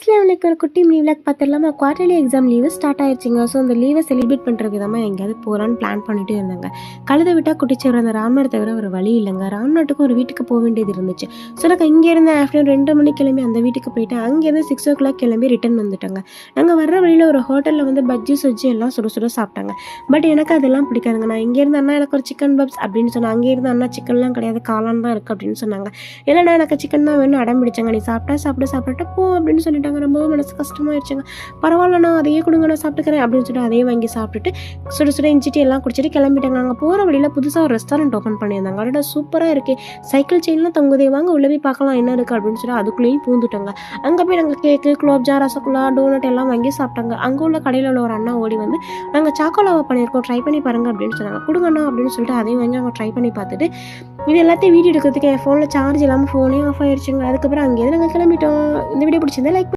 அஸ்லாமலைக்கும் ஒரு குட்டி விளாக் பார்த்துடலாமா. குவார்டர்லி எக்ஸாம் லீவு ஸ்டார்ட் ஆயிடுச்சுங்க. ஸோ அந்த லீவை செலிப்ரேட் பண்ணுற விதமாக எங்கேயாவது போகலான்னு பிளான் பண்ணிட்டு இருந்தாங்க. கழுதை விட்டால் குட்டிச்சவர் அந்த ராம்நாட் தவிர ஒரு வழி இல்லைங்க. ராம்நாட்டுக்கும் ஒரு வீட்டுக்கு போக வேண்டியது இருந்துச்சு. ஸோ நாங்கள் இங்கேருந்து ஆஃப்டர்நூன் 2 மணிக்கு கிளம்பி அந்த வீட்டுக்கு போயிட்டு அங்கேருந்து 6 o'clock கிளம்பி ரிட்டன் வந்துட்டாங்க. நாங்கள் வர்ற வழியில் ஒரு ஹோட்டலில் வந்து பஜ்ஜி சொஜ்ஜி எல்லாம் சுட சுட சாப்பிட்டாங்க. பட் எனக்கு அதெல்லாம் பிடிக்காதுங்க. நான் இங்கேருந்து அண்ணா எனக்கு ஒரு சிக்கன் பப்ஸ் அப்படின்னு சொன்னேன். அங்கேருந்து அண்ணா சிக்கன்லாம் கிடையாது, காளான் தான் இருக்குது அப்படின்னு சொன்னாங்க. இல்லைண்ணா எனக்கு சிக்கன் தான் வேணும் அடம் பிடிச்சாங்க. நீ சாப்பிட்டு போ அப்படின்னு சொல்லிட்டாங்க. ரொம்பவே மனசு கஷ்டமாயிடுச்சுங்க. பரவாயில்லண்ணா அதையே கொடுங்க நான் சாப்பிட்டுக்கிறேன் அப்படின்னு சொல்லிட்டு அதையே வாங்கி சாப்பிட்டுட்டு சுட சுட இஞ்சிட்டு எல்லாம் குடிச்சிட்டு கிளம்பிட்டாங்க. அங்கே போகிற வழியில் புதுசாக ஒரு ரெஸ்டாரண்ட் ஓப்பன் பண்ணியிருந்தாங்க. அதோட சூப்பராக இருக்கே, சைக்கிள் செயின்லாம் தொங்குதே, வாங்க உள்ளே போய் பார்க்கலாம் என்ன இருக்குது அப்படின்னு சொல்லி அதுக்குள்ளேயும் பூந்துட்டாங்க. அங்கே போய் நாங்கள் கேக்கு, குலோப்ஜா, ரசகுல்லா, டோனட் எல்லாம் வாங்கி சாப்பிட்டாங்க. அங்கே உள்ள கடையில் உள்ள ஒரு அண்ணா ஓடி வந்து நாங்கள் சாக்கோலாவை பண்ணியிருக்கோம், ட்ரை பண்ணி பாருங்க அப்படின்னு சொன்னாங்க. கொடுங்கண்ணா அப்படின்னு சொல்லிட்டு அதையும் வாங்கி அவங்க ட்ரை பண்ணி பார்த்துட்டு இது எல்லாத்தையும் வீடியோ எடுக்கிறதுக்கு என் ஃபோனில் சார்ஜ் இல்லாமல் ஃபோனே ஆஃப் ஆயிடுச்சுங்க. அதுக்கப்புறம் அங்கேயிருந்து நாங்கள் கிளம்பிட்டோம். இந்த வீடியோ பிடிச்சிருந்தா லைக்